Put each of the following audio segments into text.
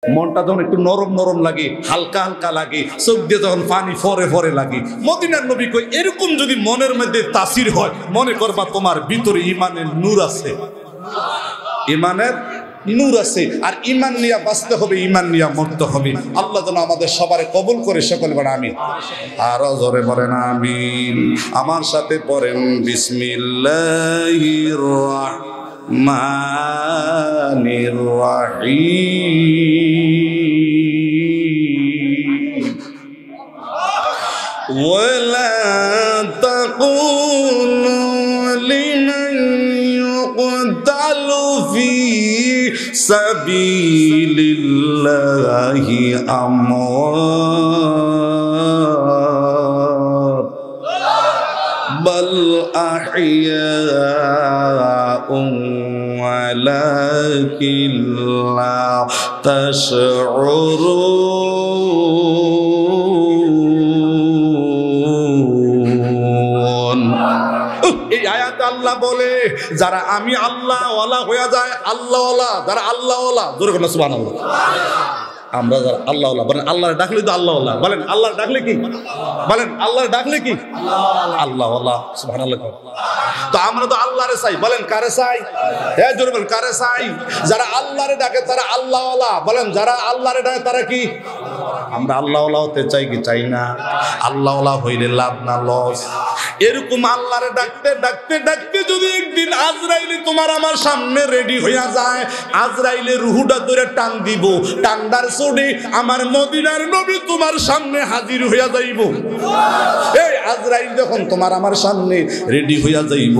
মনটা যখন একটু নরম নরম লাগে, হালকা হালকা লাগে, চোখ দিয়ে যখন পানি ফরে ফরে লাগে, মদিনার নবী কই এরকম যদি মনের মধ্যে তাসির হয়, মনে করবা তোমার ভিতরে ইমানের নূর আছে, ইমানের নূর আছে। আর ইমান নিয়ে বাঁচতে হবে, ইমান নিয়ে মরতে হবে। আল্লাহ যেন আমাদের সবার কবুল করে, সকল বলেন আমিন। আরো জোরে বলেন আমিন। আমার সাথে পড়েন বিসমিল্লাহির রাহমানির রাহিম। ওয়ালা তাকুলু লিমান ইউকতালু ফি সাবিলিল্লাহি আমওয়াত বাল আহইয়াউন ওয়ালাকিন লা তাশউরুন। এই আয়াতে আল্লাহ বলে যারা আমি আল্লাহ ওয়ালা হয়ে যায়, আল্লাহ ওয়ালা, যারা আল্লাহ ওয়ালা, জোরে বলেন সুবহানাল্লাহ। আমরা যারা আল্লাহ ওয়ালা, বলেন আল্লাহর ডাকলে তো আল্লাহ ওয়ালা, বলেন আল্লাহর ডাকলে কি, বলেন আল্লাহর ডাকলে কি আল্লাহ ওয়ালা, সুবহানাল্লাহ। তো আমরা তো আল্লাহরে চাই, বলেন কারে চাই, হ্যাঁ জোরে বলেন কারে চাই। যারা আল্লাহরে ডাকে তারা আল্লাহ ওয়ালা, বলেন যারা আল্লাহরে ডাকে তারা কি, আমরা আল্লাহ ওয়ালা হতে চাই কি চাই না? আল্লাহ ওয়ালা হইলে লাভ না লস। এরকম আল্লাহরে ডাকতে ডাকতে ডাকতে যদি একদিন আজরাইলে তোমার আমার সামনে রেডি হইয়া যায়, আজরাইলে রুহুটা ধরে টান দিব, টান্ডার চড়ে আমার মদিনার নবী তোমার সামনে হাজির হইয়া যাইব। এই আজরাইল যখন তোমার আমার সামনে রেডি হইয়া যাইব,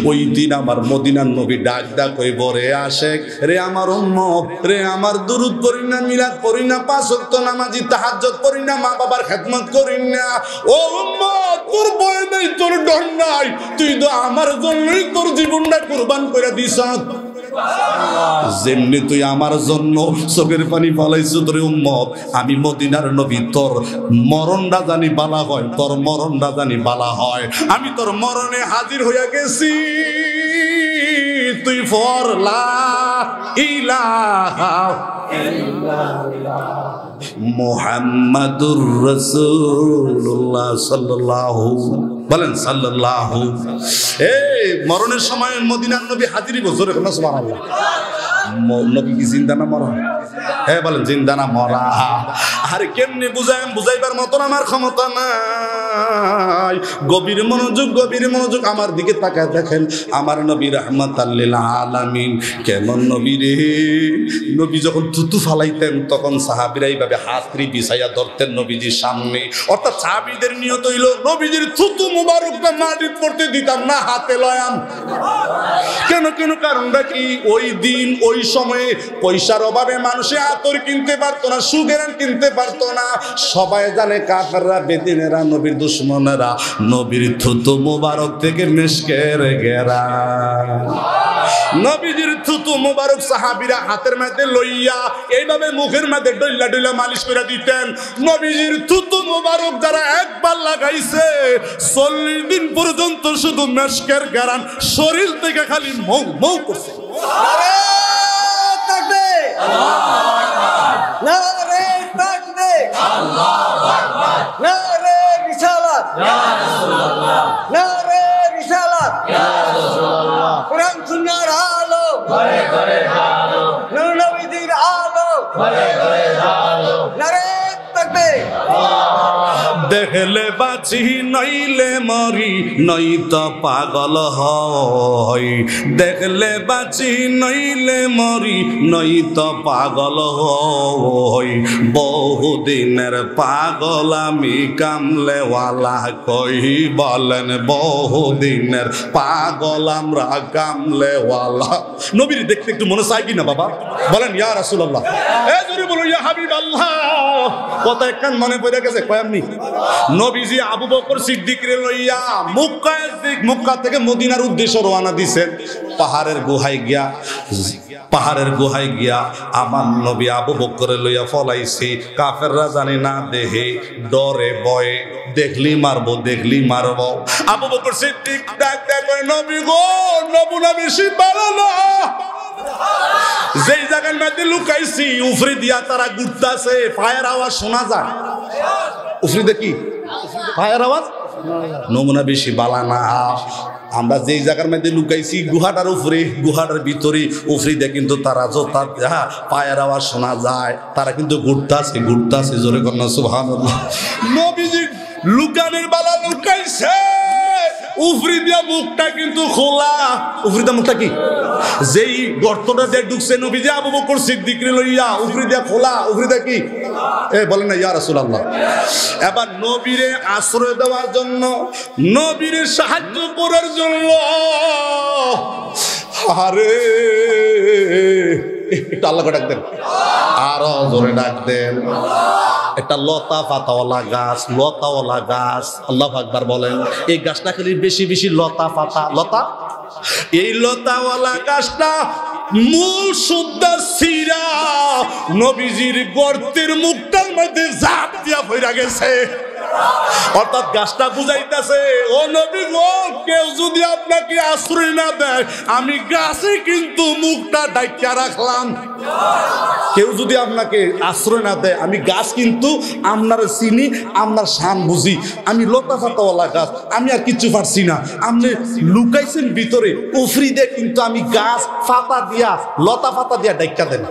ওই দিন আমার মদিনার নবী ডাক ডাক হইব, রে আশেক, রে আমার উম্মত, রে আমার দুরূদ পড়ি না, মিলাদ পড়ি না, পাঁচ ওয়াক্ত নামাজি, তাহাজ্জুদ পড়ি না, মা বাবার খেদমত করি না, ও উম্মত তোর ভয় নাই, তোর ডর নাই, তুই তো আমার জন্যই তোর জীবনটা কুরবান করে দিস। যেমনি তুই আমার জন্য চোখের পানি ফালাইছ তোর উম্মত, আমি মদিনার নবী তোর মরণটা জানি বালা হয়, তোর মরণটা জানি বালা হয়। আমি তোর মরণে হাজির হইয়া গেছি, তুই ফর লা ইলাহা ইল্লাল্লাহ মুহাম্মাদুর রাসূলুল্লাহ সাল্লাল্লাহু, বলেন সাল্লাল্লাহু। এই মরণের সময় মদিনার নবী হাজির বছরে কোন সুবহানাল্লাহ। নবী কি জিন্দা না মরা? হ্যাঁ বলেন জিন্দা না মরা? আরে কেমনে বুঝাইবার মতন আমার ক্ষমতা নাই। গভীর মনোযোগ, গভীর মনোযোগ আমার দিকে তাকায় দেখেন, আমার নবী রাহমাতাল লিল আলামিন কেমন নবী রে। নবী যখন থুতু ফালাইতেন তখন সাহাবীরা এইভাবে হাতরি বিছাইয়া ধরতেন নবীজির সামনে। অর্থাৎ সাহাবীদের নিয়ত হইল নবীজির থুতু মুবারকটা মাটিতে পড়তে দিতাম না, হাতে লয়াম। কেন কেন কারণটা কি? ওই দিন ওই সময়ে পয়সার অভাবে মানুষে আতর কিনতে পারতো না, সুগেরান কিনতে পারতো না। সবাই জানে কাফেররা, বেদিনেরা, নবীর দুশমনেরা নবীর থুতু মুবারক থেকে মেশকের ঘেরা। নবীজির থুতু মুবারক সাহাবীরা হাতের মধ্যে লইয়া এইভাবে মুখের মধ্যে ডইলা ডইলা মালিশ করে দিতেন। নবীজির থুতু মুবারক যারা একবার লাগাইছে 40 দিন পর্যন্ত শুধু মেশকের ঘেরান শরীর থেকে খালি মৌ মৌ করছে। দেখলে বাঁচি নইলে মরি, নয়তো পাগল হই। দেখলে বাঁচি নইলে মরি, নয়তো পাগল হই। বহুদিনের পাগল আমি কামলেওয়ালা কই, বলেন বহুদিনের পাগল আমরা কামলেওয়ালা। নবীর দেখতে একটু মনে চাই কিনা বাবা? বলেন ইয়া রাসূলুল্লাহ। এই জোরে বলো ইয়া হাবিবাল্লাহ। কথা একখান মনে পড়ে গেছে কয়ামনি। নবীজি আবু বকর সিদ্দিকরে লইয়া মক্কা থেকে মদিনার উদ্দেশ্যে রওনা দিয়েছেন। পাহাড়ের গুহায় গিয়া আমার নবী আবু বকরে লইয়া ফলাইছি। কাফেররা জানি না দেহে, ডরে ভয়ে, দেখলি মারবো দেখলি মারবো। আবু বকর সিদ্দিক ডাক ডাক করে, নবী গো, নবুনা বেশি ভালো না, যেই জায়গার মধ্যে লুকাইছি উফরি দিয়া তারা ঘুরতাছে, পায়ের আওয়াজ শোনা যায়। উফরি দেখি পায়ের আওয়াজ, নমুনা বেশি বালা না। আমরা যেই জায়গার মধ্যে লুকাইছি গুহাটার উপরে, গুহাটার ভিতরে উফরি দিয়ে কিন্তু তারা জোতা পায়ের আওয়াজ শোনা যায়। তারা কিন্তু ঘুরতাছে ঘুরতাছে, জোরে কন্যা সুবহানাল্লাহ। নবীজি লুকানের বালা লুকাইছে, উফরি দিয়া মুখটা কিন্তু খোলা। উফরি দিয়া মুখটা কি, যেই গর্তটা দিয়ে ঢুকছে নবীজি আবু বকর সিদ্দিকরে লইয়া, উফরি দিয়া খোলা। উফরি দিয়া কি বলেন না ইয়া রাসূলুল্লাহ। এবার নবীরে আশ্রয় দেওয়ার জন্য, নবীরে সাহায্য করার জন্য, আরে একটু আল্লাহকে ডাক দেন, আরো জোরে ডাক দেন। একটা লতা পাতাওয়ালা গাছ, লতাওয়ালা গাছ, আল্লাহু আকবার বলেন। এই গাছটা খালি বেশি বেশি লতা পাতা, লতা। এই লতাওয়ালা গাছটা মূল সুদ্ধা সিরা নবীজির গর্তের মুখটার মধ্যে ঝাঁপ দিয়া পইরা গেছে। অর্থাৎ গাছটা বুঝাইতেছে, ও নবী গো, কেউ যদি আপনাকে আশ্রয় না দেয়, আমি গাছে কিন্তু মুখটা ঢাকিয়া রাখলাম। কেউ যদি আপনাকে আশ্রয় না দেয়, আমি গাছ কিন্তু আপনার চিনি, আপনার শান বুঝি। আমি লতা পাতাওয়ালা গাছ, আমি আর কিচ্ছু পারছি না। আপনি লুকাইছেন ভিতরে, উফরি দিয়ে কিন্তু আমি গাছ পাতা দিয়া, লতা পাতা দিয়া ঢাকিয়া দেন।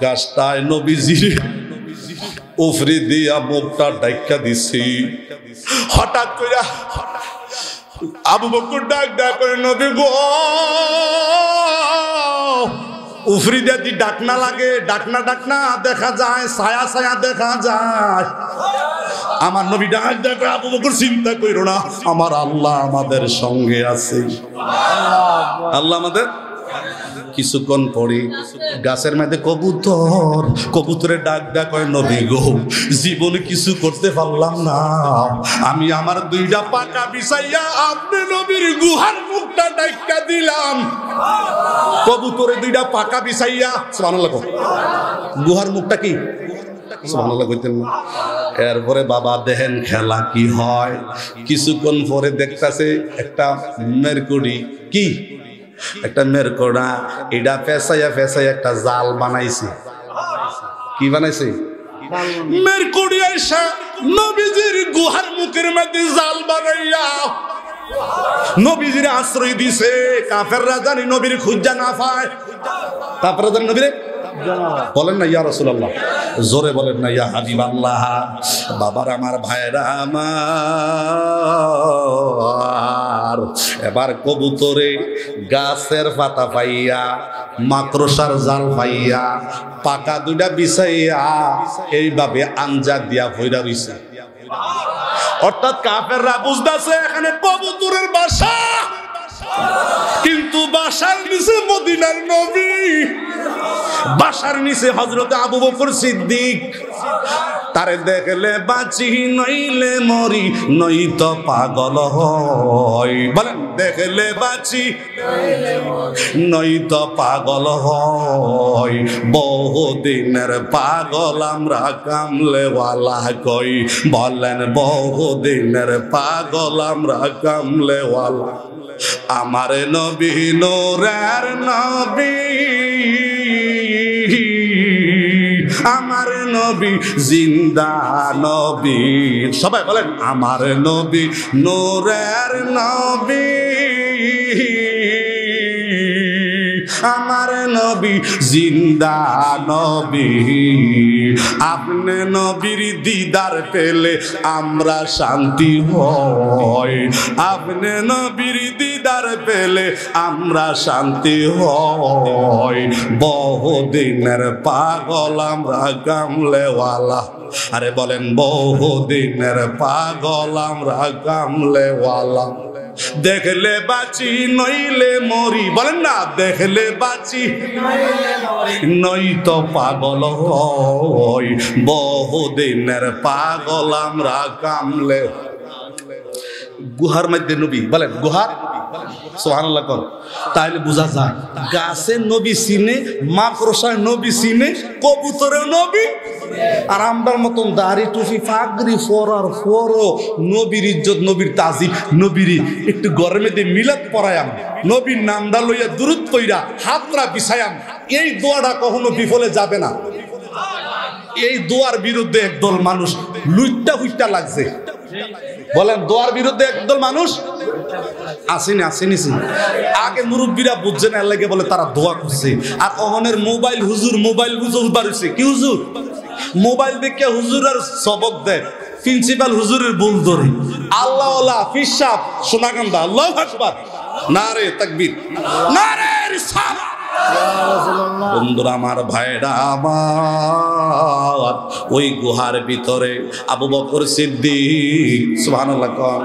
গাছটায় নবীজির উফরি দিয়া মুখটা ঢাকিয়া দিছি। হঠাৎ করে আবু বকর ডাক ডাক করে, নবী গো, উফরি দিয়া দি ডাকনা লাগে, ডাকনা ডাকনা দেখা যায়, ছায়া ছায়া দেখা যায়। আমার নবী ডাক ডাক, আবু বকর চিন্তা কইরো না, আমার আল্লাহ আমাদের সঙ্গে আছে। আল্লাহ আমাদের। কিছুক্ষণ পরে গাছের মধ্যে কবুতর, কবুতরের ডাক ডাক হয়, নবী গো, জীবনে কিছু করতে পারলাম না, আমি আমার দুইটা পাকা বিছাইয়া আপনি নবীর গুহার মুখটা ঢাকা দিলাম। কবুতরে দুইটা পাকা বিছাইয়া, সুবহানাল্লাহ, গুহার মুখটা কি সুবহানাল্লাহ কইতেন না। এরপরে বাবা দেখেন খেলা কি হয়। কিছুক্ষণ পরে দেখতেছে একটা মেরকুড়ি, কি একটা মেরকোড়া, এটা ফেসাইয়া ফেসাইয়া একটা জাল বানাইছে। কি বানাইছে? মেরকুড়ি আইসা নবীজির গুহার মুখের মধ্যে জাল বানাইয়া নবীজির আশ্রয় দিছে। কাফেররা জানি নবীর খুঁজা না পায়, কাফেররা জানি নবীরে বলেন না ইয়া রাসূলুল্লাহ, জোরে বলেন না ইয়া হাবিবাল্লাহ। বাবার আমার, ভাইরা আমার, এবার কবুতরে গাছের পাতা পাইয়া, মাকড়সার জাল পাইয়া, পাকা দুইটা বিছাইয়া এইভাবে আঞ্জাদ দিয়া ভইরা রইছে। অর্থাৎ কাফেররা বুঝতাছে এখানে কবুতরের বাসা, কিন্তু বাসার নিচে মদিনার নবী, বাসার নিচে হযরত আবু বকর সিদ্দিক। তারে দেখলে বাঁচি নইলে মরি, নয়তো পাগল হই। বলেন, দেখলে বাঁচি নয়তো পাগল হই, বহুদিনের পাগল আমরা কামলেওয়ালা কই। বলেন, বহুদিনের পাগল আমরা কামলেওয়ালা। আমার নবী নূরের নবী, আমার নবী জিন্দা নবী। সবাই বলেন, আমার নবী নূরের নবী, আমার নবী জিন্দা নবী। আপনি নবীর দিদার পেলে আমরা শান্তি হই, আপনি নবীর দিদার পেলে আমরা শান্তি হই। বহুদিনের পাগল আমরা কামলেওয়ালা। আরে বলেন, বহুদিনের পাগল আমরা কামলেওয়ালা। দেখলে বাঁচি নইলে মরি। বলেন না, দেখলে বাঁচি নয়তো পাগল হই, বহুদিনের পাগল আমরা কামলে। গুহার মধ্যে নবী, বলেন গুহার সুবহানাল্লাহ কোন। তাহলে বোঝা যায় গাছে নবী চিনে, মাকড়সায় নবী চিনে, কবুতরেও নবী। আর আমরার মতন দাড়ি টুপি ফাগরি ফরার ফরো নবীর ইজ্জত, নবীর তাজিম, নবীর একটু গরমে দিয়ে মিলাদ পড়ায়াম, নবীর নামটা লইয়া দুরুদ কইরা হাতরা বিছায়াম, এই দোয়াটা কখনো বিফলে যাবে না। এই দোয়ার বিরুদ্ধে একদল মানুষ লুইট্টা হুইট্টা লাগছে। বলেন দোয়ার বিরুদ্ধে একদল মানুষ আসেনি, আসেনি। আগে মুরব্বীরা বুঝছেন এর লাগে বলে তারা দোয়া করছে। আর অহনের মোবাইল হুজুর বাড়ছে কি হুজুর মোবাইল দেখে হুজুর আর সবক দেয়, প্রিন্সিপাল হুজুরের ভুল ধরে। আল্লাহ ফিসাব সোনাকান্দা আল্লাহু আকবার, নারে তাকবীর, নারে রিসালাত। বন্ধুরা আমার, ভাইরা আমার, ওই গুহার ভিতরে আবু বকর সিদ্দিক সুবহানাল্লাহ কোন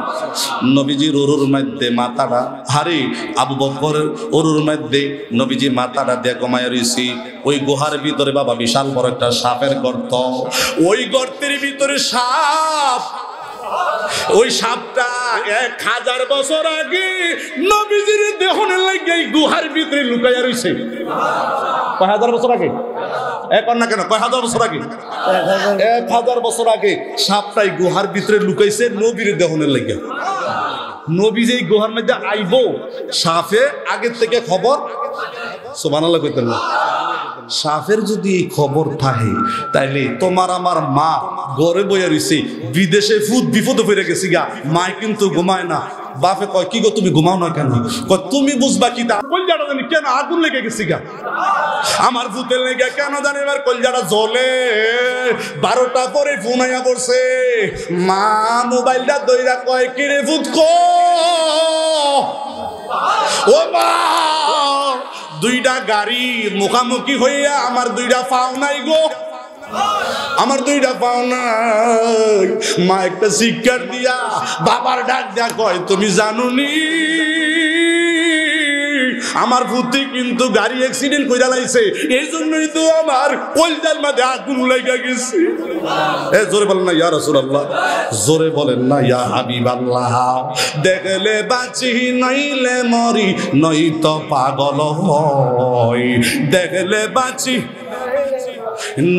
নবীজির উরুর মধ্যে মাথাটা, হারি আবু বকর উরুর মধ্যে নবীজি মাথাটা দিয়ে কমায় রইছি। ওই গুহার ভিতরে বাবা বিশাল বড় একটা সাপের গর্ত, ওই গর্তের ভিতরে সাপ। ওই সাপটা 1000 বছর আগে নবীজির দেহনের লাগে এই গুহার ভিতরে লুকাইয়া রইছে। কয় হাজার বছর আগে? এখন না কেন, কয় হাজার বছর আগে? 1000 বছর আগে সাপটাই গুহার ভিতরে লুকাইছে নবীর দেহনের লাগে। নবী যে গুহার মধ্যে আইবো, সাপে আগের থেকে খবর। সুবহানাল্লাহ কইতেন না? সাপের যদি এই খবর থাকে তাইলে তোমার আমার মা ঘরে বইয়া রইছে, বিদেশে বিপদে পড়ে গেছি গা, মায় কিন্তু ঘুমায় না। বাপে কয় কি গো তুমি ঘুমাও না কেন? কয় তুমি বুঝবা কি তা, কলজাটা জানি কেন আগুন লেগে গেছি গা, আমার ভূতের লেগে কেন জানি এবার কলজাটা জ্বলে। 12টা পরে ফোন আইয়া পড়ছে, মা মোবাইলটা দইরা কয় কি রে ভূত কো, ও মা দুইটা গাড়ি মুখামুখি হইয়া আমার দুইটা পাও নাই গো, আমার দুইটা পাও নাই। মা একটা শিক্ষার দিয়া বাবার ডাক দিয়া কয় তুমি জানুনি আমার ভূতে কিন্তু গাড়ি অ্যাক্সিডেন্ট কইরা লাইছে, এই জন্যই তো আমার কলজার মধ্যে আগুন লাগা গেছে। জোরে বলেন না ইয়া রাসূলুল্লাহ, জোরে বলেন না ইয়া হাবিবাল্লাহ। দেখলে বাঁচি নইলে মরি, নয়তো পাগল হই। দেখলে বাঁচি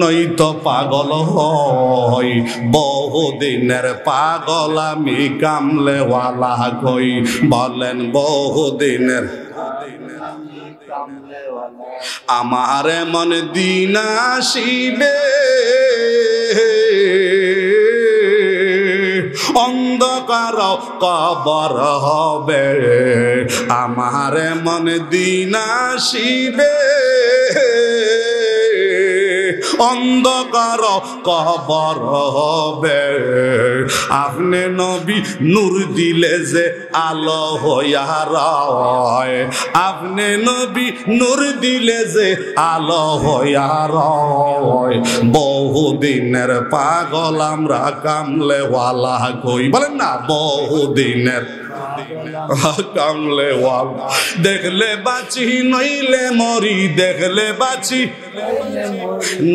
নয়তো পাগল হই, বহুদিনের পাগল আমি কামলেওয়ালা কই। বলেন বহুদিনের আমার মন দিন আসিবে, অন্ধকার কবর হবে। আমার মন দিন আসিবে, অন্ধকার কবর হবে। আপনি নবী নূর দিলে যে আলো হইয়া রয়, আপনি নবী নূর দিলে যে আলো হইয়া রয়। বহুদিনের পাগল আমরা কামলেওয়ালা কই। বলেন না বহুদিনের কামলেওয়ালা। দেখলে বাঁচি নইলে মরি, দেখলে বাঁচি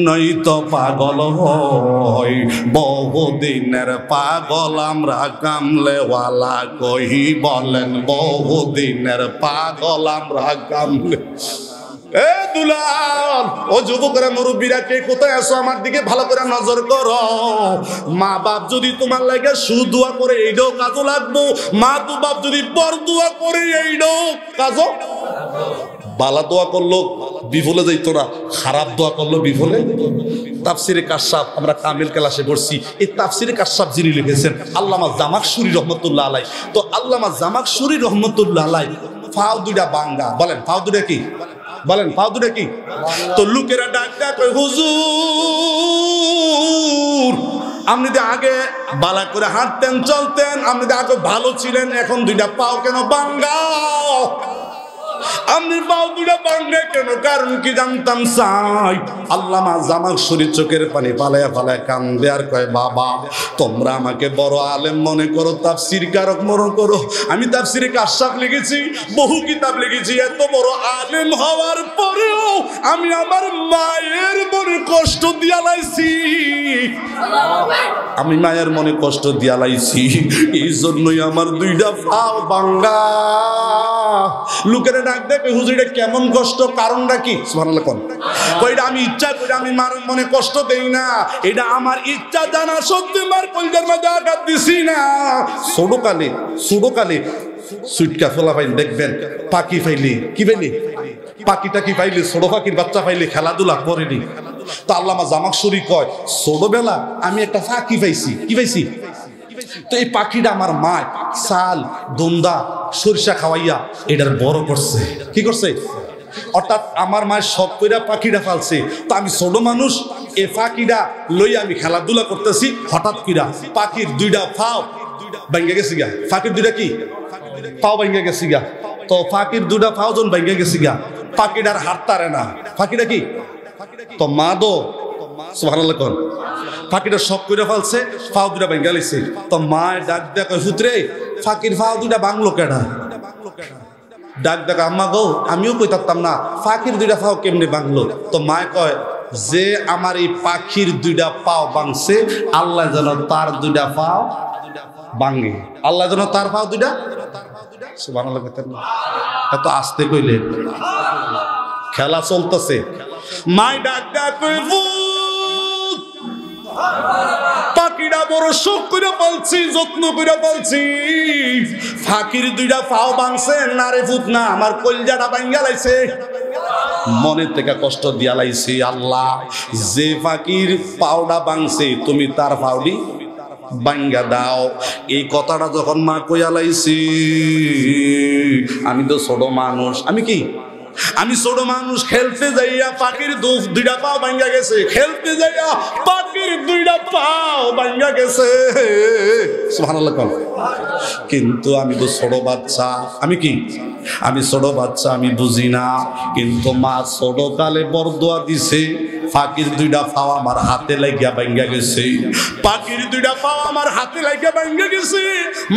নয়তো পাগল হই। বহুদিনের পাগল আমরা কামলেওয়ালা কই। বলেন বহুদিনের পাগল আমরা কামলে। এ দুলাল, ও যুবকরা মুরব্বীরা কে কোথায় আছো? আমার দিকে ভালো করে নজর করো। মা বাপ যদি তোমার লাগে সুদুয়া করে এইটাও কাজও লাগবো, মা তো বাপ যদি বর দোয়া করে এইটাও কাজও। বালা দোয়া করলো বিফলে যাইতো না, খারাপ দোয়া করলো বিফলে। তাফসিরে কাশফ আমরা কামিল ক্লাসে পড়ছি। এই তাফসিরে কাশফ যিনি লিখেছেন আল্লামা জামাখশুরি রহমতুল্লাহ আলাই। তো আল্লামা জামাখশুরি রহমতুল্লাহ আলাই ফাও দুইটা বাঙ্গা। বলেন ফাও দুইটা কি? বলেন ফাও দুইটা কি? তো লোকেরা ডাক ডাক হুজুর আপনি তো আগে বালা করে হাঁটতেন চলতেন, আপনি তো আগে ভালো ছিলেন, এখন দুইটা পাও কেন বাঙ্গা? আমি পাও দুটা ভাঙ্গে কেন? কারণ কি জানতাম চাই। আল্লামা জামাখশরী চোখের পানি পালায়া পালায়া কান্দে আর কয়, বাবা তোমরা আমাকে বড় আলেম মনে করো, তাফসীর কারক মনে করো, আমি তাফসীরে কাশফ লিখেছি, বহু কিতাব লিখেছি, এত বড় আলেম হওয়ার পরেও আমি আমার মায়ের মনে কষ্ট দিয়া লাইছি, আমি মায়ের মনে কষ্ট দিয়া লাইছি, এই জন্যই আমার দুইটা পাও ভাঙ্গা। লোকের ডাক দেখে, হুজুর এটা কেমন কষ্ট, কারণটা কি? সুবহানাল্লাহ কোন কইটা আমি ইচ্ছা করে আমি মার মনে কষ্ট দেই না, এটা আমার ইচ্ছা জানা সত্যি মার কলজার মধ্যে আঘাত দিছি না। ছোটকালে সুটকা ফোলা পাইলে দেখবেন পাখি ফাইলি, কি পাইলি? পাখিটা কি পাইলি? ছোট পাখির বাচ্চা পাইলে খেলাধুলা করেনি। তো আল্লামা জামাখশরী কয়, ছোটবেলা আমি একটা পাখি পাইছি। কি পাইছি? তো এই পাখিটা আমার মা চাল দুন্দা সরিষা খাওয়াইয়া এটার বড় করছে। কি করছে? অর্থাৎ আমার মায়ের শখ কইরা পাখিটা ফালছে। তো আমি ছোট মানুষ, এই পাখিটা লই আমি খেলাধুলা করতেছি, হঠাৎ কইরা পাখির দুইটা পাও ভাঙ্গা গেছে গা। পাখির দুইটা কি পাও ভাঙ্গা গেছে গা। তো পাখির দুইটা পাও যখন ভাঙ্গা গেছে গা, পাখিটার হাঁটতারে না। পাখিটা কি? তো মা দো সুবহানাল্লাহ কোন পাখিটা শখ কইরা ফালছে, পাও দুইটা ভাঙ্গা লাইছে। তো মা ডাক দেয়া কয়, পুত্রে পাখির পাও দুইটা ভাঙলো কেডা? ডাক দেখা, আম্মা গো আমিও কইতাম না পাখির দুইটা পাও কেমনে ভাঙলো। তো মায় কয়, যে আমার এই পাখির দুইটা পাও ভাঙছে, আল্লাহ যেন তার দুইটা পাও ভাঙে, আল্লাহ যেন তার পাও দুইটা। সুবহানাল্লাহ কইতেন না, এত আস্তে কইলে খেলা চলতেছে। মাই ডাক ডাক কই, পাখিটা বড় শখ করে পালছি, যত্ন করে পালছি, ফাঁকির দুইটা পাও ভাঙছে না রে ভূত না, আমার কলজাটা ভাঙ্গা লাইছে, মনের থেকে কষ্ট দিয়া লাইছি। আল্লাহ যে ফাঁকির পাওটা ভাঙছে তুমি তার পাওডি ভাঙ্গা দাও। এই কথাটা যখন মা কইয়া লাইছি, আমি তো ছোট মানুষ, আমি ছোট মানুষ, খেলতে যাইয়া পাখির দুইটা পাও ভাঙ্গা গেছে, খেলতে যাইয়া পাখির দুইটা পাও ভাঙ্গা গেছে। সুবহানাল্লাহ। কিন্তু আমি তো ছোট বাচ্চা, আমি ছোট বাচ্চা, আমি বুঝি না। কিন্তু মা ছোট কালে বরদোয়া দিছে, পাখির দুইটা পাও আমার হাতে লাগিয়া ভাঙ্গা গেছে, পাখির দুইটা পাও আমার হাতে লাগিয়া ভাঙ্গা গেছে।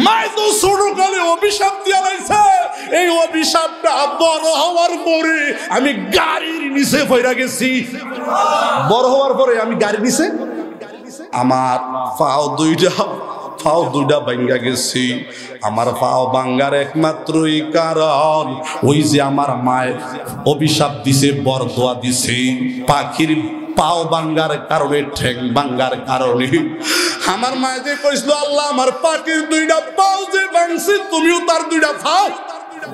মা তো ছোট কালে অভিশাপ দিয়া লাইছে, এই অভিশাপটা বড় হওয়ার পরে আমি গাড়ির নিচে পড়া গেছি। বড় হওয়ার পরে আমি গাড়ির নিচে, আমার পাও দুইটা ভাঙ্গা গেছি। আমার পাও ভাঙ্গার একমাত্রই কারণ ওই যে আমার মায়ের অভিশাপ দিছে, বরদোয়া দিছে, পাখির পাও ভাঙ্গার কারণে, ঠ্যাং ভাঙ্গার কারণে। আমার মায়ে যে কইছিল, আল্লাহ আমার পাখির দুইটা পাও যে ভাঙছে, তুমিও তার দুইটা পাও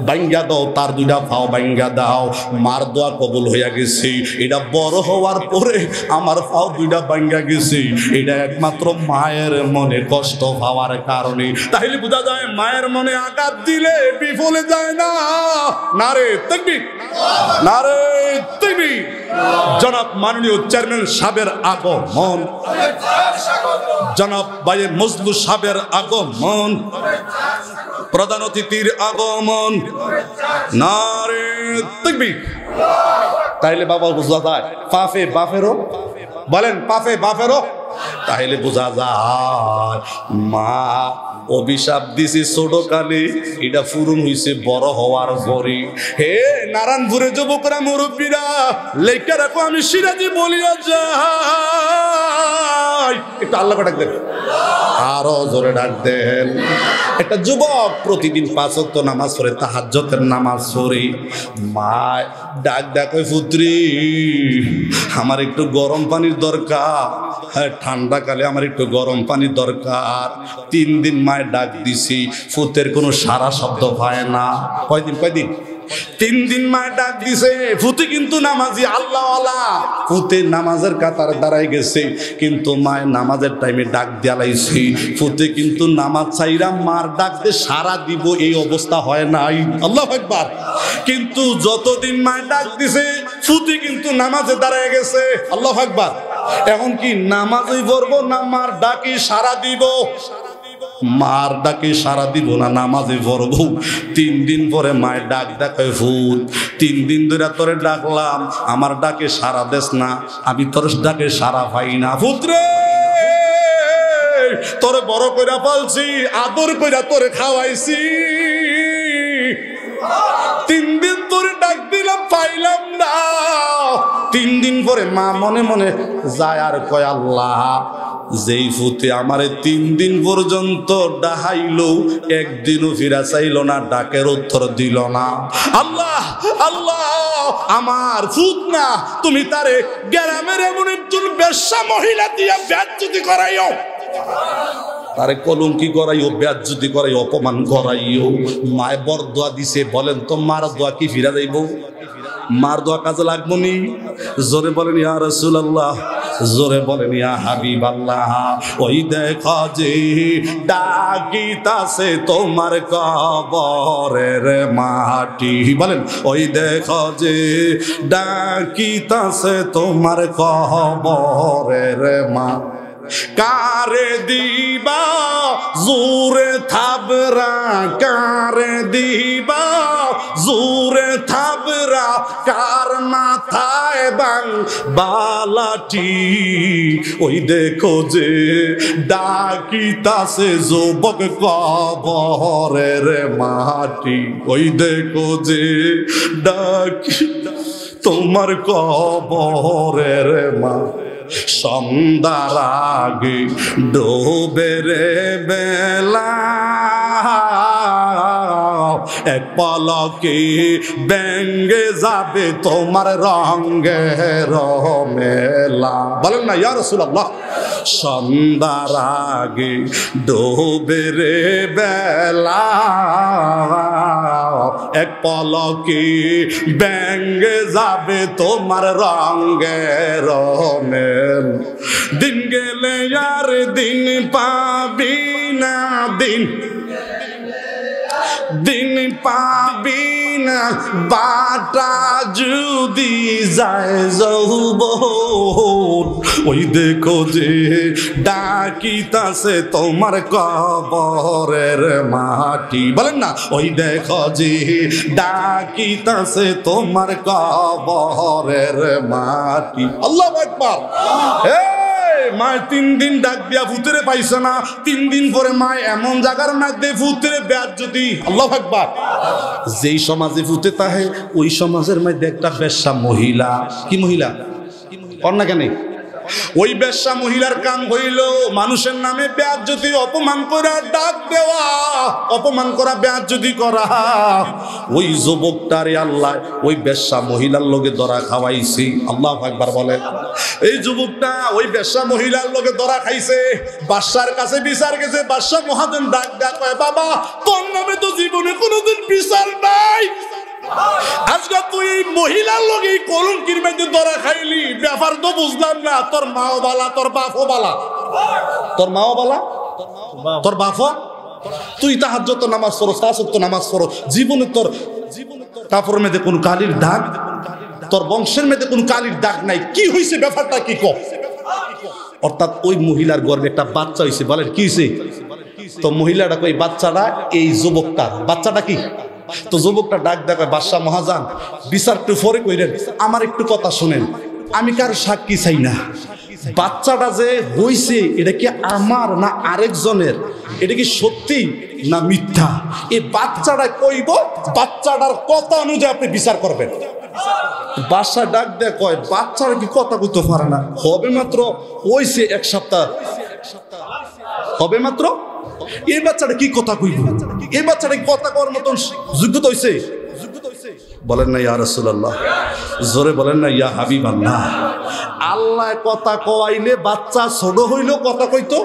ভাঙ্গা দাও, তার দুইটা পাও ভাঙ্গা দাও। মার দোয়া কবুল হইয়া গেছে। এটা বড় হওয়ার পরে আমার পাও দুইটা ভাঙ্গা গেছে, এটা একমাত্র মায়ের মনে কষ্ট পাওয়ার কারণে। তাহলে বোঝা যায় মায়ের মনে আঘাত দিলে বিফলে যায় না। নারে তাকবীর, নারে তাকবীর। জনাব মাননীয় চেয়ারম্যান সাহেবের আগমন, জনাব ভাই মজলু সাহেবের আগমন, প্রধান অতিথির আগমন, নারে তাকবীর। তাইলে বাবা বোঝা যায় পাফে বাফেরও, বলেন পাফে বাফেরও। তাইলে বোঝা যায় মা অভিশাপ দিছি ছোট কালে, এটা পূরণ হইছে বড় হওয়ার পরে। হে নারায়ণপুরে যুবকরা, মুরব্বীরা লেখা রাখো, আমি সিরাজি বলিয়া যাই। একটু আল্লাহ ডাক দেন, আরো জোরে ডাক দেন। একটা যুবক প্রতিদিন 5 ওয়াক্ত নামাজ পড়ে, তাহাজ্জুদের নামাজ পড়ে, মা ডাক ডাক, পুত্রী আমার একটু গরম পানির দরকার, হ্যাঁ ঠান্ডা কালে আমার একটু গরম পানির দরকার। 3 দিন মায়ের ডাক দিছি, ফুতের কোনো সারা শব্দ পায় না। কয়দিন 3 দিন মায়ের ডাক দিছে, ফুতে কিন্তু নামাজি, আল্লাহওয়ালা, ফুতে নামাজের কাতার দাঁড়াই গেছে, কিন্তু মায়ের নামাজের টাইমে ডাক দিয়া লাইছে। ফুতে কিন্তু নামাজ চাইরা মার ডাক দিয়ে সারা দিব এই অবস্থা হয় নাই। আল্লাহু আকবার। কিন্তু যতদিন মায়ের ডাক দিছে, ফুতে কিন্তু নামাজে দাঁড়াই গেছে। আল্লাহু আকবার। এখন কি নামাজই পড়বো না মার ডাকি সারা দিব? মার ডাকে সারা দিব না, নামাজে পড়বো। 3 দিন পরে মায়ের ডাক ডাকে, ভূত 3 দিন ধরে তোরে ডাকলাম, আমার ডাকে সারা দেস না, আমি তোর ডাকে সারা পাই না। ভূত রে, তোরে বড় কইরা পালছি, আদর কইরা তোরে খাওয়াইছি, 3 দিন তোরে ডাক দিলাম, পাইলাম না। 3 দিন পরে মা মনে মনে যায় আর কয়, আল্লাহ যেই ফুতে আমারে 3 দিন পর্যন্ত ডাহাইলো, একদিনও ফিরা চাইল না, ডাকের উত্তর দিল না। আল্লাহ আল্লাহ, আমার ফুত না, তুমি তারে গ্রামের এমন একজন বেশ্যা মহিলা দিয়া বেজ্জতি করাইও, তারে কলঙ্কি করাইও, বেজ্জতি করাইও, অপমান করাইও। মায়ে বরদোয়া দিছে, বলেন তো মার দোয়া কি ফিরা যাইব? মার দোয়া কাজে লাগবো নি? জোরে বলেন ইয়া রাসূলুল্লাহ, জোরে বলেন ইয়া হাবিবাল্লাহ। ওই দেখো যে ডাকিতাছে তোমার কবরের মাটি, বলেন ওই দেখো যে ডাকিতাছে তোমার কবরের মাটি। কারে দিবা জোরে থাবরা, কারে দিবা জোরে থাবরা, কার মাথায় বাং বালাটি। ওই দেখো যে ডাকিতাছে যুবক কবরের মাটি, ওই দেখো যে ডাকি তোমার কবরের মাটি। সন্ধ্যার আগে ডোবে রে বেলা, এক পলকে ব্যঙ্গে যাবে তোমার রঙের মেলা। বলেন না ইয়া রাসূলুল্লাহ। সন্ধ্যার আগে ডোবে রে বেলা, এক পলকে ব্যঙ্গে যাবে তোমার রঙের মেলা। দিন গেলে আর দিন পাবি না, দিন দিন পাবি না, বাটা যদি যায় যৌবন। ওই দেখো যে ডাকিতাছে তোমার কবরের মাটি, বলেন না ওই দেখো যে ডাকিতাছে তোমার কবরের মাটি। আল্লাহু আকবার। মায় 3 দিন ডাক দিয়া ভূতেরে পাইছে না, 3 দিন পরে মায় এমন জায়গার নাক দিয়ে ভূতেরে বেজ্জতি। আল্লাহু আকবার। যেই সমাজে ভূতে তাহে, ওই সমাজের মধ্যে একটা বেশ্যা মহিলা, কি মহিলা কন্যা কেন, ওই বেশ্যা মহিলার কাম হইল মানুষের নামে বেজ্জতি, অপমান করা, ডাক দেওয়া, অপমান করা, বেজ্জতি করা। ওই যুবকটারে আল্লাহ ওই বেশ্যা মহিলার লগে ধরা খাওয়াইছি। আল্লাহু আকবার বলেন। এই যুবকটা ওই বেশ্যা মহিলার লগে ধরা খাইছে, বাদশার কাছে বিচার গেছে। বাদশা মহাজন ডাক ডাক কয়, বাবা তোর নামে তো জীবনে কোনোদিন বিচার নাই, আজকে তুই মহিলার লগে কলঙ্কির মধ্যে ধরা খাইলি, ব্যাপার তো বুঝলাম না। তোর মাও বালা, তোর বাপও বালা, তোর মাও বালা, তোর বাপও। তুই তাহাজ্জুদ নামাজ পড়ো, তাহাজ্জুদ নামাজ পড়ো, জীবনে তোর কাপড়ের মধ্যে কোন কালির দাগ, তোর বংশের মধ্যে কোন কালির দাগ নাই, কি হয়েছে ব্যাপারটা কি কর? অর্থাৎ ওই মহিলার গর্ভে একটা বাচ্চা হয়েছে। বলেন কি হয়েছে? তো মহিলাটা কই, বাচ্চাটা এই যুবকটার। বাচ্চাটা কি? তো যুবকটা ডাক দেখায়, বাদশাহ মহাজান বিচার একটু পরে কইরেন, আমার একটু কথা শুনেন, আমি কার সাক্ষী চাই না। বাচ্চাটা যে হইছে এটা কি আমার না আরেকজনের? এটা কি সত্যি না মিথ্যা? এই বাচ্চাটা কইব, বাচ্চাটার কথা অনুযায়ী আপনি বিচার করবেন। বাদশা ডাক দেয় কয়, বাচ্চারা কি কথা কইতে পারে না? হবে মাত্র হইছে 1 সপ্তাহ, হবে মাত্র। এই বাচ্চাটা কি কথা কইব? এই বাচ্চাটা কথা কওয়ার মতন যোগ্যতা হইছে? বলেন না ইয়া রাসূলুল্লাহ, জোরে বলেন না ইয়া হাবিবাল্লাহ। আল্লাহ কথা কওয়াইলে বাচ্চা ছোট হইলেও কথা কইতো।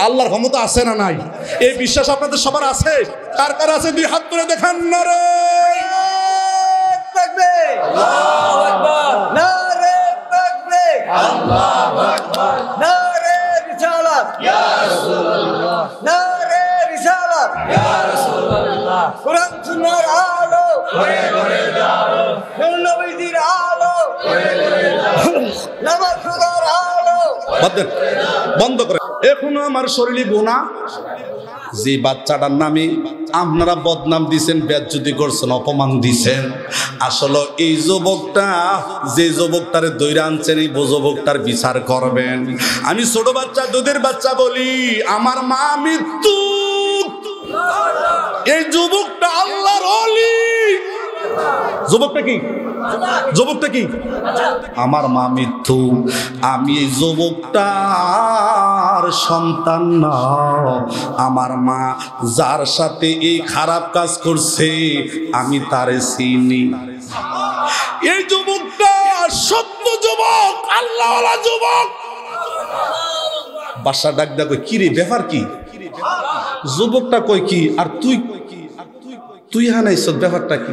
আল্লাহর ক্ষমতা আছে না নাই? এই বিশ্বাস আপনাদের সবার আছে? কার কার আছে 2 হাত তুলে দেখান। নারে তাকবীর, আল্লাহু আকবার, নারে তাকবীর, আল্লাহু আকবার, নারে রিসালাত ইয়া রাসূলুল্লাহ, নারে রিসালাত ইয়া রাসূলুল্লাহ। কোরআন সুন্নাহর আলো ঘরে ঘরে আলো, নবীজির আলো ঘরে ঘরে আলো, নামাজ পড়ার আলো। বন্ধ করে। এখনো আমার শরীরে গুনাহ যে বাচ্চাটার নামে আপনারা বদনাম দিছেন, বেজ্জতি করছেন, অপমান দিছেন, আসলে এই যুবকটা, যে যুবকটারে দৈরা আনছেন, এই যুবকটার বিচার করবেন। আমি ছোট বাচ্চা, দুধের বাচ্চা বলি, আমার মা মৃত্যু, এই যুবকটা আল্লাহর ওলি। যুবকটা কি? যুবকটা কি? আমার মা মৃত্যু। আমি এই যুবকটার সন্তান না। আমার মা যার সাথে এই খারাপ কাজ করছে আমি তারে চিনি। এই যুবকটা সত্য যুবক, আল্লাহওয়ালা যুবক। বাদশা ডাক দেয়া কই, কি রে ব্যাপার কি? যুবকটা কই কি, আর তুই হানাইছ, ব্যাপারটা কি?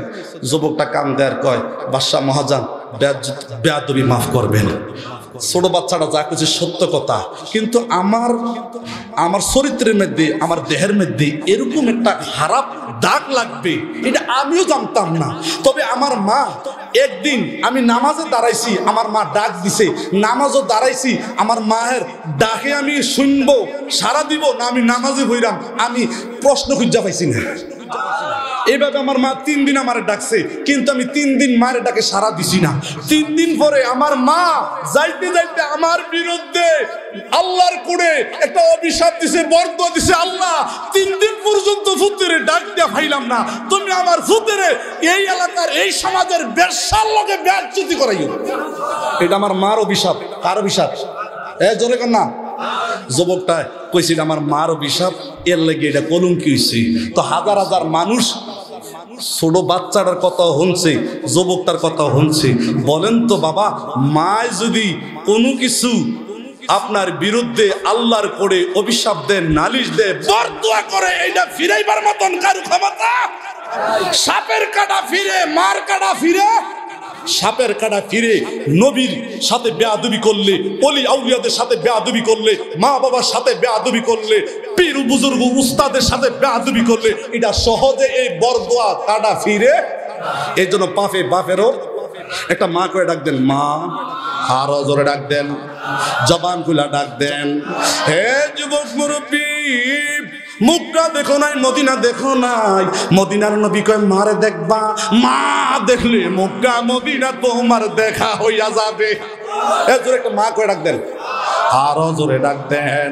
যুবকটা কান দেয়ার কয়, বাদশা মহাজান, বেয়াদবি মাফ করবেন। ছোট বাচ্চাটা যা কিছু সত্য কথা, কিন্তু আমার চরিত্রের মধ্যে, আমার দেহের মধ্যে এরকম একটা খারাপ দাগ লাগবে এটা আমিও জানতাম না। তবে আমার মা, একদিন আমি নামাজে দাঁড়াইছি, আমার মা ডাক দিছে, নামাজও দাঁড়াইছি, আমার মায়ের ডাকে আমি শুনবো, সারা দিব না আমি নামাজে হইলাম, আমি প্রশ্ন খুঁজা পাইছি না। এইভাবে আমার মা 3 দিন আমার ডাকছে, কিন্তু আমি 3 দিন মায়ের ডাকে সারা দিছি না। 3 দিন পরে আমার মা যাইতে যাইতে আমার বিরুদ্ধে আল্লাহর কোণে একটা অভিশাপ দিছে, বরদোয়া দিছে, আল্লাহ 3 দিন পর্যন্ত ফুতেরে ডাক দিয়া পাইলাম না, তুমি আমার ফুতেরে এই এলাকার, এই সমাজের বেশ্যার লগে বেয়াজ্জতি করাইও। এটা আমার মার অভিশাপ। কার অভিশাপ? জোরে কর না। যুবকটা কইছিল আমার মার অভিশাপ, এর লেগে এটা কলঙ্কি হইছে। তো হাজার হাজার মানুষ ছোট বাচ্চাটার কথা শুনছে, যুবকটার কথা শুনছে। বলেন তো বাবা, মায় যদি কোনো কিছু আপনার বিরুদ্ধে আল্লাহর করে অভিশাপ দেন, নালিশ দেয়, বরদোয়া করে, এইটা ফিরাইবার মতন কারো ক্ষমতা? সাপের কাটা ফিরে, মার কাটা ফিরে, সাপের কাটা ফিরে। নবীর সাথে বেয়াদবি করলে, ওলি আউলিয়াদের সাথে বেয়াদবি করলে, মা বাবার সাথে বেয়াদবি করলে, পীর বুজুর্গ উস্তাদের সাথে বেয়াদবি করলে, এটা সহজে এই বরদোয়া কাটা ফিরে। এই জন্য বাপেরও একটা মা করে ডাক দেন, মা। আরো জোরে ডাক দেন, জবান খুলা ডাক দেন, হে যুবক মুরব্বী, মুখটা দেখো নাই, মদিনা দেখো নাই। মদিনার নবী কয়, মারে দেখবা, মা দেখলে মুখটা মদিনা তোমার দেখা হইয়া যাবে। এ জোরে একটা মা করে ডাক দেন, আরো জোরে ডাক দেন।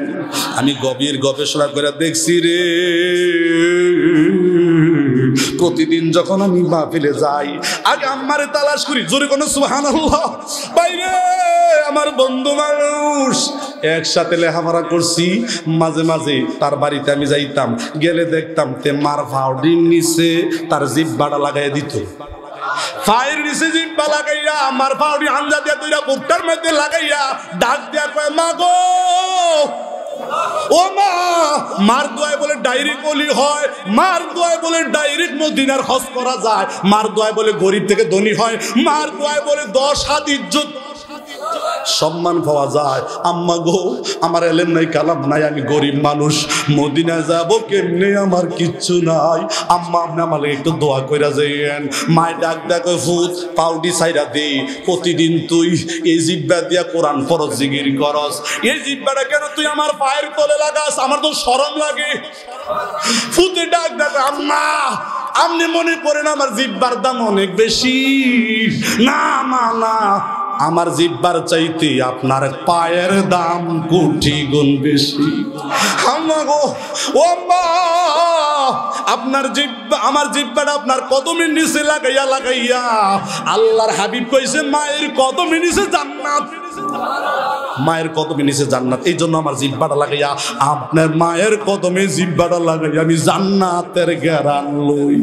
আমি গভীর গবেষণা করে দেখছি রে, প্রতিদিন যখন আমি মাহফিলে যাই, আগে আম্মারে তালাশ করি। জোরে কোনো সুবহানাল্লাহ। বাইরে আমার বন্ধু মানুষ, একসাথে লেখাপড়া করছি, মাঝে মাঝে তার বাড়িতে আমি যাইতাম, গেলে দেখতাম তে মার ফাউডির নিচে তার জিহ্বাটা লাগাই দিত। ফায়ের নিচে জিহ্বা লাগাইয়া আমার ফাউডি হামজা দিয়া দুইটা বুকটার মধ্যে লাগাইয়া ডাক দিয়া কয়, মা গো, ও মা। মার দোয়ায় বলে ডাইরেক্ট ওলি হয়, মার দোয়ায় বলে ডাইরেক্ট মদিনার হজ করা যায়, মার দোয়ায় বলে গরিব থেকে ধনী হয়, মার দোয়ায় বলে 10 হাত ইজ্জত সম্মান পাওয়া যায়। আম্মা গো, আমার এলেন নাই, কালাম নাই, আমি গরিব মানুষ, মদিনায় যাব কেমনে, আমার কিচ্ছু নাই। আম্মা, আপনি আমাকে একটু দোয়া কইরা যাইয়েন। মায় ডাক ডাকে, ফুত পাউডি সাইরা দে, প্রতিদিন তুই এই জিব্বা দিয়া কোরআন ফরজ জিকির করস, এই জিব্বাটা কেন তুই আমার পায়ের তলে লাগাস, আমার তো শরম লাগে। ফুতে ডাক ডাকে, আম্মা আপনি মনে করেন আমার জিব্বার দাম অনেক বেশি? না মা, না, আমার জিব্বার চাইতে আপনার পায়ের দাম কোটি গুণ বেশি। আম্মা গো, ও মা, আপনার জিব্বা, আমার জিব্বাটা আপনার কদমের নিচে লাগাইয়া লাগাইয়া আল্লাহর হাবিব কইছে, মায়ের কদমের নিচে জান্নাত, মায়ের কদমের নিচে জান্নাত। এই জন্য আমার জিব্বাটা লাগাইয়া, আপনার মায়ের কদমে জিব্বাটা লাগাইয়া আমি জান্নাতের গ্যারান লই।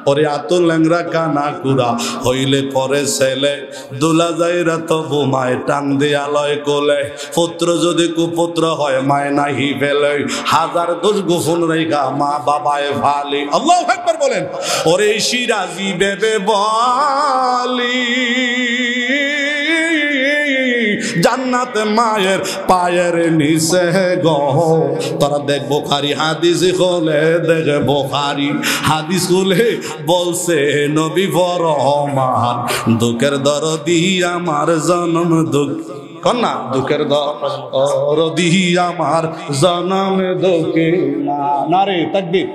ওরে আতো ল্যাংরা কানা কুড়া হইলে পরে ছেলে, দোলা যাইরা তবু মায় টান দিয়া লয় কোলে, পুত্র যদি কুপুত্র হয় মায় নাহি ফেলে, হাজার দোষ গোপন রেখা মা বাবায় ভালি। আল্লাহু আকবার বলেন। ওরে সিরাজি বেবে বলি, জান্নাত মায়ের পায়ের নিচে গো। তোরা দেখ বুখারী হাদিস খুলে, দেখ বুখারী হাদিস খুলে বলছে, নবী ফরমান দুঃখের দরদি আমার জন্ম দুঃখ। কন না দুঃখের দরদি আমার জানামে দোকে না। নারে তাকবীর।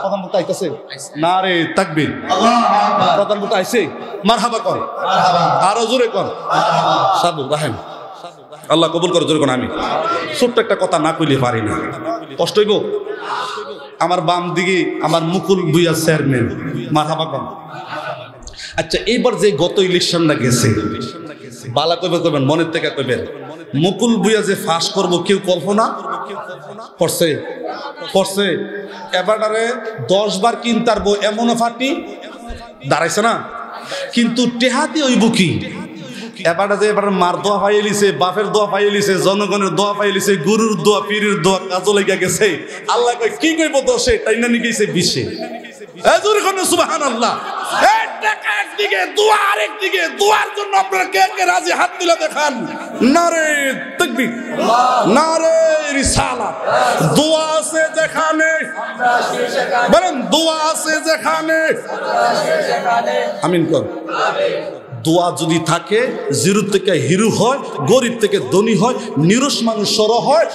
প্রধান বক্তা আইতাছে, নারে তাকবীর। প্রধান বক্তা আইছে, মারহাবা কর, আরো জোরে কর, সাধু রাহেন। আল্লাহ কবুল করে জোরে কোন। আমি ছোট্ট একটা কথা না কইলে পারি না, কষ্ট হইব। আমার বাম দিকে আমার মুকুল ভুইয়া চেয়ারম্যান, মারহাবা কর। আচ্ছা, এইবার যে গত ইলেকশনটা গেছে, বালা কইবেন মনের থেকে কইবেন, মুকুল ভুইয়া যে ফাঁস করবো কেউ কল্পনা করছে? করছে? এবারে 10 বার কিনতারবো এমন ফাটি দাঁড়াইছে না, কিন্তু টেহাতি ওই বুকি এবারে যে এবার মার দোয়া পাইলিছে, বাপের দোয়া পাইলিছে, জনগণের দোয়া পাইলিছে, গুরুর দোয়া, পীরের দোয়া কাজে লেগে গেছে। আল্লাহ কই কি কইব দোষে তাই না নিয়ে গেছে বিশ্বে। এজুর কোন সুবহানাল্লাহ। এই টাকা একদিকে, দোয়া আরেকদিকে। দোয়ার জন্য আপনারা কে কে রাজি হাত তুলে দেখান। নারে তাকবীর, নারে রিসালাত। দোয়া আছে যেখানে, বলেন দোয়া আছে যেখানে, আমিন কর। দোয়া যদি থাকে, জিরো থেকে হিরো হয়, গরিব থেকে ধনী হয়, নিরস মানুষ সর হয়,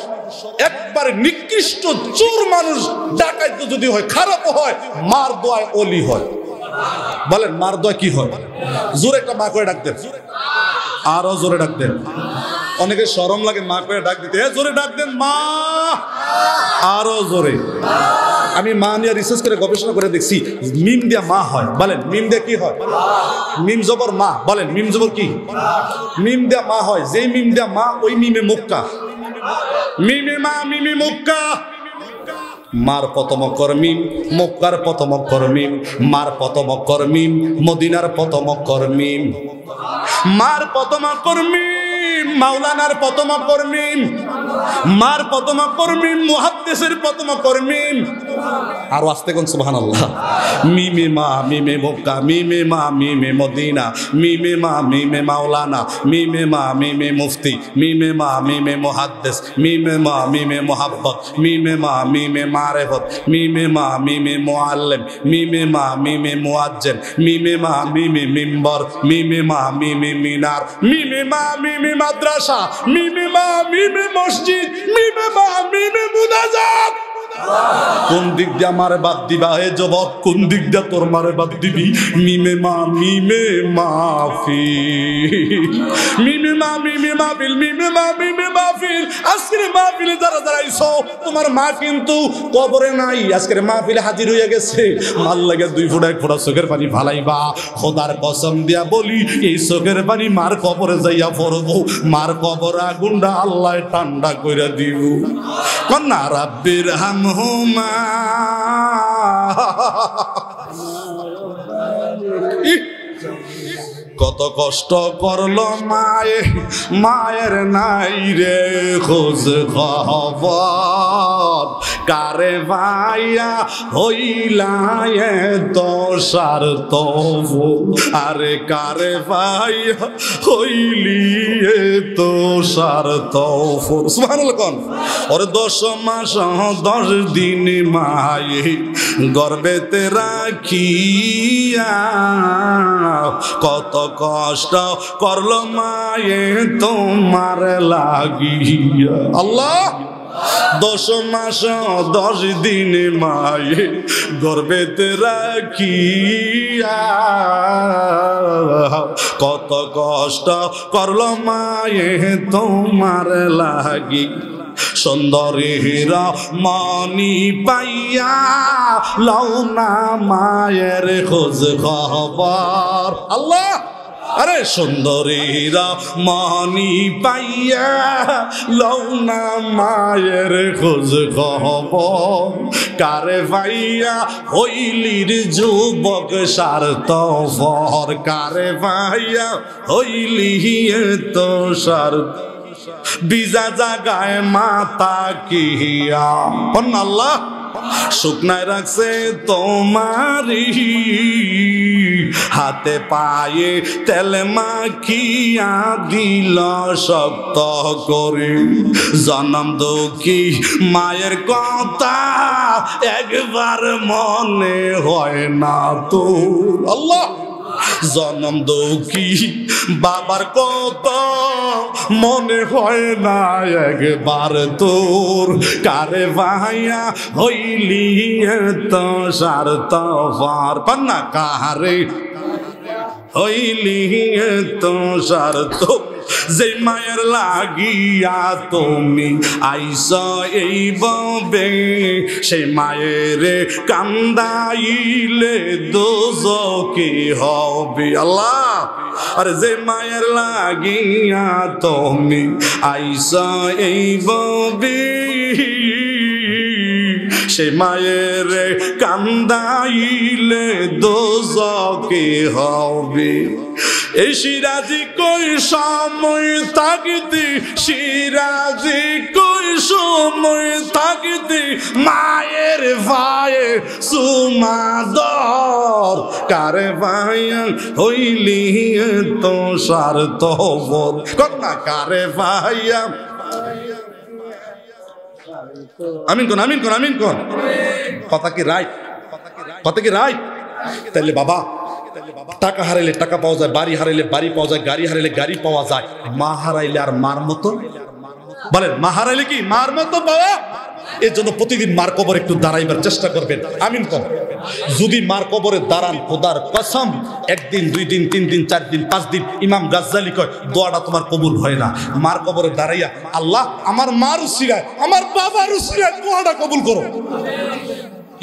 একবারে নিকৃষ্ট চোর মানুষ ডাকাইত যদি হয়, খারাপ হয়, মার দোয়ায় অলি হয়। বলেন মার দোয়া কি হয়? জোরে একটা মা করে ডাকতেন, আরো জোরে ডাকতেন। অনেকে শরম লাগে মা করে ডাক দিতে, জোরে ডাক দেন মা, আরো জোরে। আমি মা নিয়ে রিসার্চ করে গবেষণা করে দেখছি, মিম দিয়া মা হয়। বলেন মিম দিয়া কি হয়? মিম জবর মা। বলেন মিম জবর কি? মিম দিয়া মা হয়। যেই মিম দিয়া মা, ওই মিমে মুক্কা। মিমে মা, মিমে মুক্কা। মার প্রথম অক্ষর মিম, মক্কার প্রথম অক্ষর মিম, মার প্রথম অক্ষর মিম, মদিনার প্রথম অক্ষর মিম। মার প্রথম অক্ষর মিম, মাওলানার প্রথম অক্ষর মিম, মার প্রথম অক্ষর মিম, মুহাদ্দিসের প্রথম অক্ষর মিম। আর আস্তে কোন সুবহানাল্লাহ। মিমে মা, মিমে মক্কা, মিমে মা, মিমে মদিনা, মিমে মা, মিমে মাওলানা, মিমে মা, মিমে মুফতি, মিমে মা, মিমে মুহাদ্দিস, মিমে মা, মিমে মুহাব্বত, মিমে মা, মিমে মারিফত, মিমে মা, মিমে মুআল্লিম, মিমে মা, মিমে মুয়াজ্জিন, মিমে মা, মিমে মিম্বর, মিমে মা, মিমে মিনার, মিমে মা, মিমে মাদ্রাসা, মিমে মা, মিমে মসজিদ, মিমে মা, মিমে মুনাজাত। কোন দিক দিয়ে আমার বাদ দিবা হে যুবক? কোন দিক দিয়ে তোর মারে বাদ দিবি? মিমে মা, মিমে মাহফিল, মিমে মা, মিমে মাহফিল, মিমে মা, মিমে মাহফিল। আজকের মাহফিলে যারা দাঁড়াইছো, তোমার মা কিন্তু কবরে নাই, আজকের মাহফিলে হাজির হয়ে গেছে। মাল লাগে 2 ফোঁটা 1 ফোঁটা চোখের পানি ফালাইবা। খোদার কসম দিয়া বলি, এই চোখের পানি মার কবরে যাইয়া পড়বো, মার কবর আগুনটা আল্লাহ ঠান্ডা কইরা দিব। কন্যা রাব্বির হামহুমা, কত কষ্ট করলো মায়ে, মায়ের নাই রে খোঁজ খবর। কারে ভাইয়া হইলা তো স্বার্থ, আরে কারে ভাইয়া হইলি তো স্বার্থ। সুবহানাল্লাহ কোন। ওরে 10 মাস 10 দিন মায়ে গর্ভেতে রাখিয়া, কত কষ্ট করলো মায়ে তোমার লাগিয়া। আল্লাহ 10 মাস 10 দিন মায়ে গর্ভেতে রাখিয়া, কত কষ্ট করলো মায়ে তোমার লাগি। সুন্দরীরা মনি পাইয়া লও না মায়ের খোঁজ খবর। আল্লাহ, আরে সুন্দরীরা মনি পাইয়া লও না মায়ের খোঁজ খবর। কারে পাইয়া হইলির যুবক স্বার্থপর, কারে পাইয়া হইলি তো স্বার্থ। বিজা জাগায় মাতা কিয়া, আল্লাহ শুকনায় রাখছে তোমারি, হাতে পায়ে তেল মাখিয়া দিল শক্ত করে। জনম দুঃখী মায়ের কথা একবার মনে হয় না তোর। আল্লাহ, জনম দুঃখী বাবার কথা মনে হয় না একবার তোর কারে ভাইয়া হইলি তো স্বার্থ পার না কারে হইলি তো স্বার্থ যে মায়ের লাগিয়া তুমি আইস এই ববে সে মায়ের কান্দাইলে দোজকি হবে আল্লাহ আরে যে মায়ের লাগিয়া তুমি আইস এই ববে সে মায়ের কান্দাইলে দোজকি হবে এই সিরাজি কই সময় থাকতে সিরাজি কই সময় থাকতে মায়ের ভাইয়ে সুমাদর কারে ভাইয়া হইলি তো স্বার্থ কন্যা কারে ভাইয়া আমিন কোন আমিন কোন আমিন কোন কথা কি রাইট কথা কি রাইট তাহলে বাবা টাকা হারাইলে টাকা পাওয়া যায় বাড়ি হারাইলে বাড়ি পাওয়া যায় গাড়ি হারাইলে গাড়ি পাওয়া যায় মা হারাইলে আর মার মতো বলেন মা হারাইলে কি মার মতো পাওয়া এর জন্য প্রতিদিন মার কবর একটু দাঁড়াইবার চেষ্টা করবেন আমিন কোন যদি মার কবরে দাঁড়ান খোদার কসম একদিন দুই দিন তিন দিন চার দিন পাঁচ দিন ইমাম গাজ্জালি কয় দোয়াটা তোমার কবুল হয় না মার কবরে দাঁড়াইয়া আল্লাহ আমার মার উসিলায় আমার বাবার উসিলায় দোয়াটা কবুল করো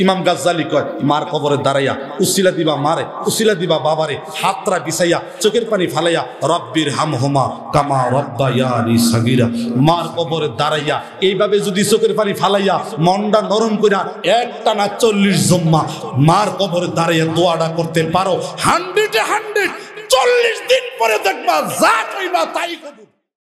ইমাম গাজ্জালি কয় মার কবরে দাঁড়াইয়া উসিলা দিবা মারে উসিলা দিবা বাবারে হাতরা বিছাইয়া চোখের পানি ফালাইয়া রব্বির হামহুমা কামা রব্বায়ানি সাগীরা মার কবরে দাঁড়াইয়া এইভাবে যদি চোখের পানি ফালাইয়া মনটা নরম কইরা একটানা 40 জম্মা মার কবরে দাঁড়াইয়া দোয়াটা করতে পারো 100 40 দিন পরে দেখবা যা কইবা তাই কবুল।